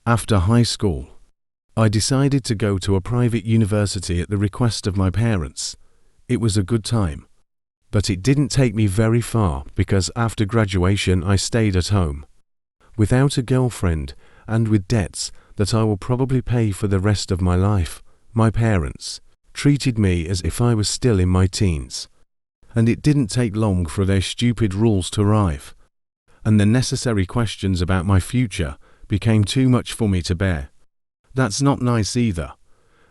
After high school, I decided to go to a private university at the request of my parents. It was a good time, but it didn't take me very far because after graduation I stayed at home, without a girlfriend and with debts that I will probably pay for the rest of my life. My parents treated me as if I was still in my teens, and it didn't take long for their stupid rules to arrive, and the necessary questions about my future became too much for me to bear. That's not nice either,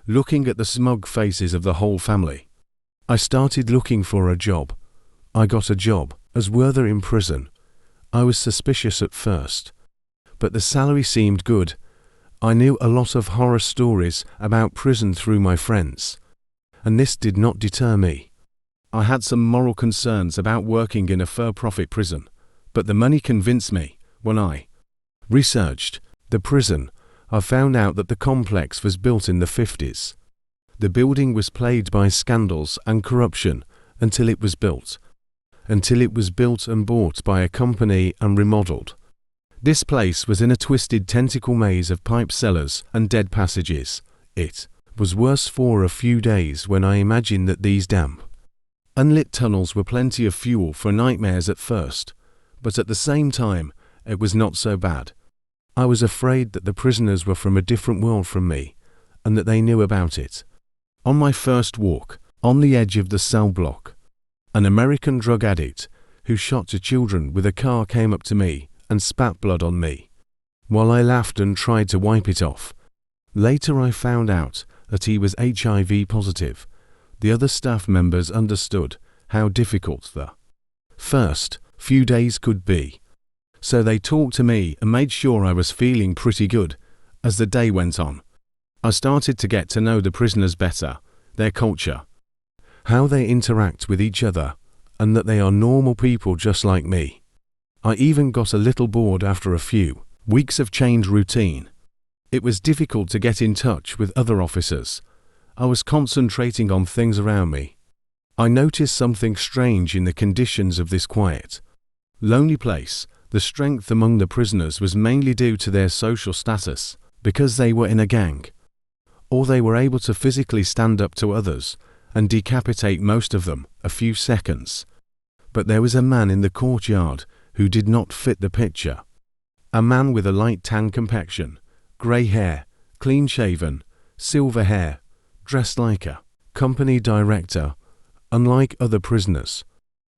looking at the smug faces of the whole family. I started looking for a job. I got a job as warder in prison. I was suspicious at first, but the salary seemed good. I knew a lot of horror stories about prison through my friends, and this did not deter me. I had some moral concerns about working in a for-profit prison, but the money convinced me. When I researched the prison, I found out that the complex was built in the 50s. The building was plagued by scandals and corruption until it was built and bought by a company and remodeled. This place was in a twisted tentacle maze of pipe cellars and dead passages. It was worse for a few days when I imagined that these damp, unlit tunnels were plenty of fuel for nightmares at first, but at the same time, it was not so bad. I was afraid that the prisoners were from a different world from me, and that they knew about it. On my first walk, on the edge of the cell block, an American drug addict who shot at children with a car came up to me and spat blood on me, while I laughed and tried to wipe it off. Later I found out that he was HIV positive. The other staff members understood how difficult the first few days could be, so they talked to me and made sure I was feeling pretty good. As the day went on, I started to get to know the prisoners better, their culture, how they interact with each other, and that they are normal people just like me. I even got a little bored after a few weeks of chained routine. It was difficult to get in touch with other officers. I was concentrating on things around me. I noticed something strange in the conditions of this quiet, lonely place. The strength among the prisoners was mainly due to their social status, because they were in a gang, or they were able to physically stand up to others and decapitate most of them a few seconds. But there was a man in the courtyard who did not fit the picture. A man with a light tan complexion, grey hair, clean-shaven, silver hair, dressed like a company director, unlike other prisoners.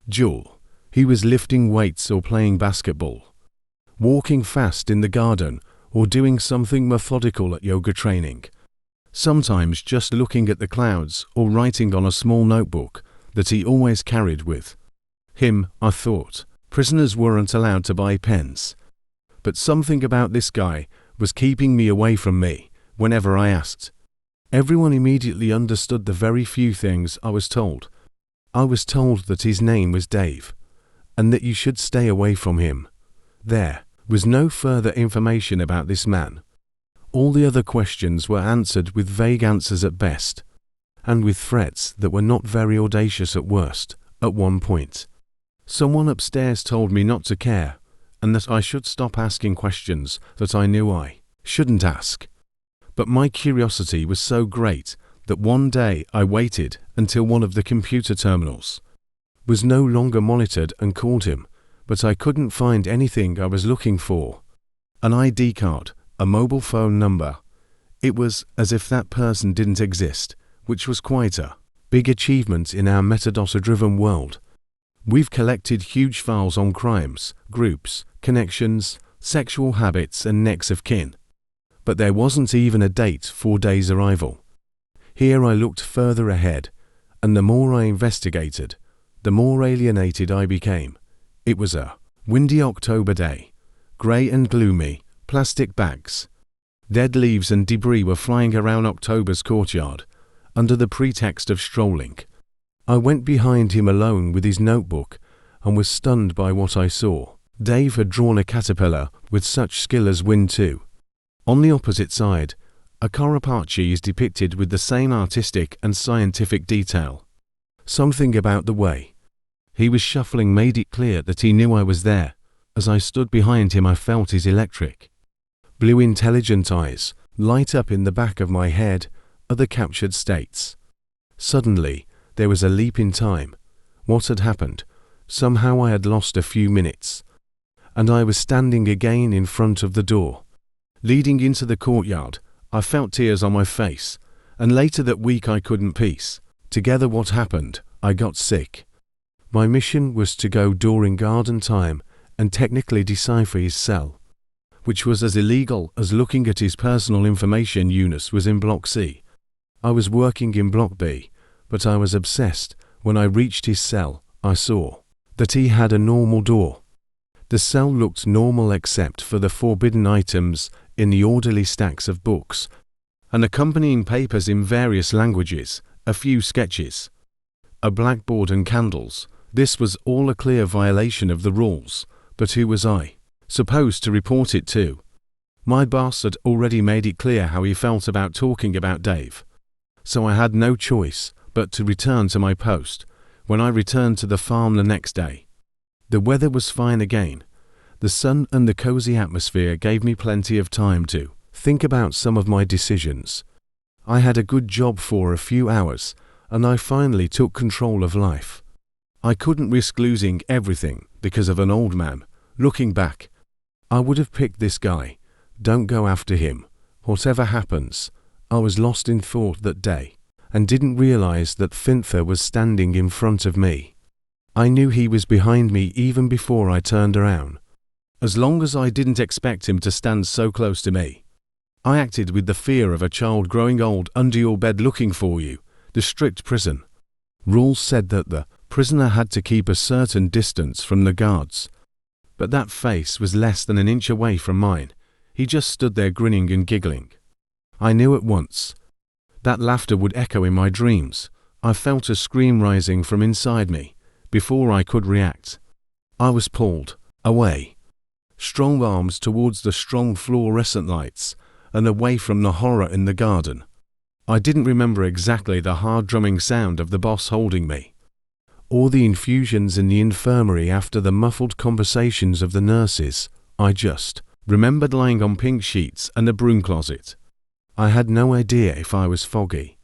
Joel. He was lifting weights or playing basketball, walking fast in the garden, or doing something methodical at yoga training. Sometimes just looking at the clouds or writing on a small notebook that he always carried with him. I thought prisoners weren't allowed to buy pens, but something about this guy was keeping me away from me whenever I asked. Everyone immediately understood the very few things I was told. I was told that his name was Dave, and that you should stay away from him. There was no further information about this man. All the other questions were answered with vague answers at best, and with threats that were not very audacious at worst. At one point, someone upstairs told me not to care, and that I should stop asking questions that I knew I shouldn't ask. But my curiosity was so great that one day I waited until one of the computer terminals was no longer monitored and called him, but I couldn't find anything I was looking for. An ID card, a mobile phone number. It was as if that person didn't exist, which was quite a big achievement in our metadata-driven world. We've collected huge files on crimes, groups, connections, sexual habits and next of kin. But there wasn't even a date for Dave's arrival. Here I looked further ahead, and the more I investigated, the more alienated I became. It was a windy October day, grey and gloomy, plastic bags, dead leaves and debris were flying around October's courtyard, under the pretext of strolling. I went behind him alone with his notebook, and was stunned by what I saw. Dave had drawn a caterpillar with such skill as wind too. On the opposite side, a Carapace is depicted with the same artistic and scientific detail. Something about the way he was shuffling made it clear that he knew I was there. As I stood behind him I felt his electric Blue intelligent eyes light up in the back of my head are the captured states. Suddenly, there was a leap in time. What had happened? Somehow I had lost a few minutes, and I was standing again in front of the door. Leading into the courtyard, I felt tears on my face, and later that week I couldn't piece together what happened. I got sick. My mission was to go during garden time and technically decipher his cell, which was as illegal as looking at his personal information. Eunice was in Block C. I was working in Block B, but I was obsessed. When I reached his cell, I saw that he had a normal door. The cell looked normal except for the forbidden items in the orderly stacks of books and accompanying papers in various languages, a few sketches, a blackboard and candles. This was all a clear violation of the rules, but who was I supposed to report it to? My boss had already made it clear how he felt about talking about Dave, so I had no choice but to return to my post. When I returned to the farm the next day, the weather was fine again. The sun and the cozy atmosphere gave me plenty of time to think about some of my decisions. I had a good job for a few hours, and I finally took control of life. I couldn't risk losing everything because of an old man. Looking back, I would have picked this guy. Don't go after him. Whatever happens, I was lost in thought that day and didn't realize that Finther was standing in front of me. I knew he was behind me even before I turned around. As long as I didn't expect him to stand so close to me, I acted with the fear of a child growing old under your bed looking for you. The strict prison rules said that the prisoner had to keep a certain distance from the guards, but that face was less than an inch away from mine. He just stood there grinning and giggling. I knew at once that laughter would echo in my dreams. I felt a scream rising from inside me. Before I could react, I was pulled away, strong arms towards the strong fluorescent lights and away from the horror in the garden. I didn't remember exactly the hard drumming sound of the boss holding me, or the infusions in the infirmary after the muffled conversations of the nurses. I just remembered lying on pink sheets and a broom closet. I had no idea if I was foggy,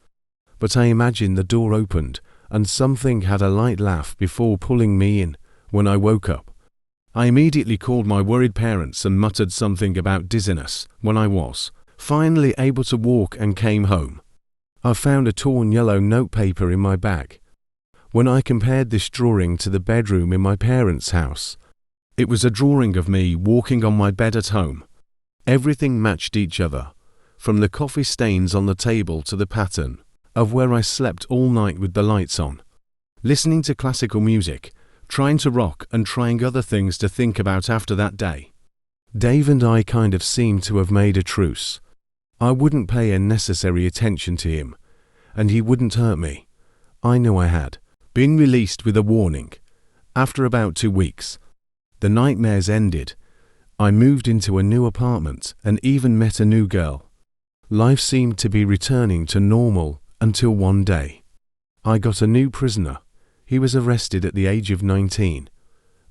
but I imagined the door opened and something had a light laugh before pulling me in. When I woke up, I immediately called my worried parents and muttered something about dizziness. When I was finally able to walk and came home, I found a torn yellow notepaper in my bag. When I compared this drawing to the bedroom in my parents' house, it was a drawing of me walking on my bed at home. Everything matched each other, from the coffee stains on the table to the pattern of where I slept all night with the lights on, listening to classical music, trying to rock and trying other things to think about after that day. Dave and I kind of seemed to have made a truce. I wouldn't pay unnecessary attention to him, and he wouldn't hurt me. I knew I had been released with a warning. After about 2 weeks, the nightmares ended. I moved into a new apartment and even met a new girl. Life seemed to be returning to normal until one day I got a new prisoner. He was arrested at the age of 19.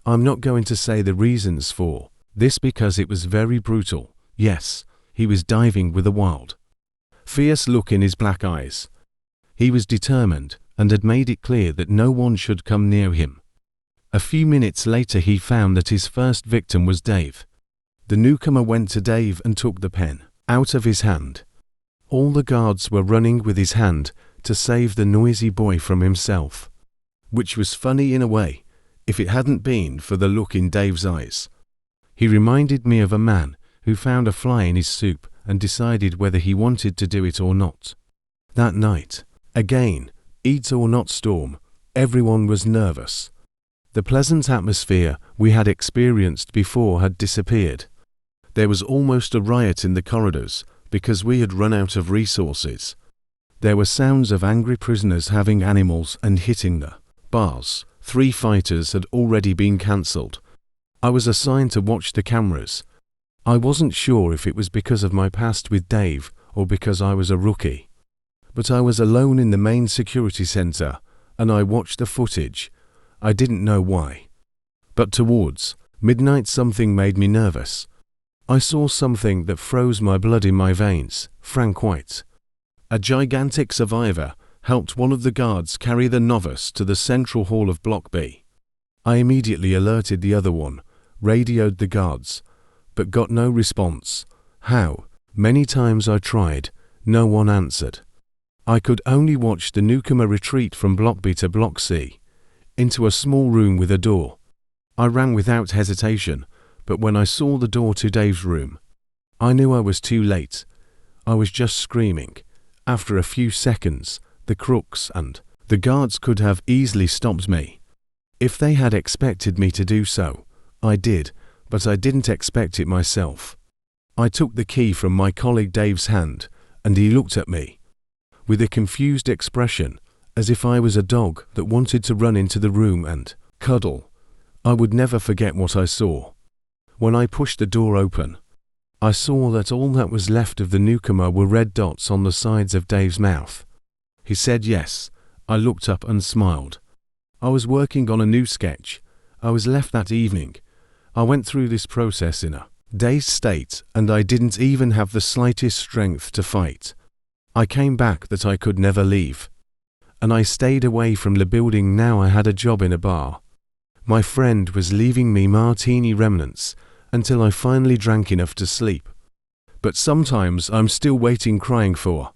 I'm not going to say the reasons for this because it was very brutal. Yes, he was diving with a wild, fierce look in his black eyes. He was determined and had made it clear that no one should come near him. A few minutes later he found that his first victim was Dave. The newcomer went to Dave and took the pen out of his hand. All the guards were running with his hand to save the noisy boy from himself, which was funny in a way, if it hadn't been for the look in Dave's eyes. He reminded me of a man who found a fly in his soup and decided whether he wanted to do it or not. That night, again, eat or not storm, everyone was nervous. The pleasant atmosphere we had experienced before had disappeared. There was almost a riot in the corridors because we had run out of resources. There were sounds of angry prisoners having animals and hitting the bars. 3 fighters had already been cancelled. I was assigned to watch the cameras. I wasn't sure if it was because of my past with Dave or because I was a rookie, but I was alone in the main security center and I watched the footage. I didn't know why, but towards midnight something made me nervous. I saw something that froze my blood in my veins. Frank White, a gigantic survivor, helped one of the guards carry the novice to the central hall of Block B. I immediately alerted the other one, radioed the guards, but got no response. How many times I tried, no one answered. I could only watch the newcomer retreat from Block B to Block C, into a small room with a door. I ran without hesitation, but when I saw the door to Dave's room, I knew I was too late. I was just screaming. After a few seconds, the crooks and the guards could have easily stopped me. If they had expected me to do so, I did, but I didn't expect it myself. I took the key from my colleague Dave's hand, and he looked at me with a confused expression, as if I was a dog that wanted to run into the room and cuddle. I would never forget what I saw. When I pushed the door open, I saw that all that was left of the newcomer were red dots on the sides of Dave's mouth. He said yes. I looked up and smiled. I was working on a new sketch. I was left that evening. I went through this process in a dazed state, and I didn't even have the slightest strength to fight. I came back that I could never leave. And I stayed away from the building. Now I had a job in a bar. My friend was leaving me martini remnants until I finally drank enough to sleep. But sometimes I'm still waiting, crying for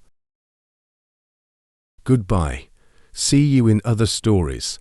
goodbye. See you in other stories.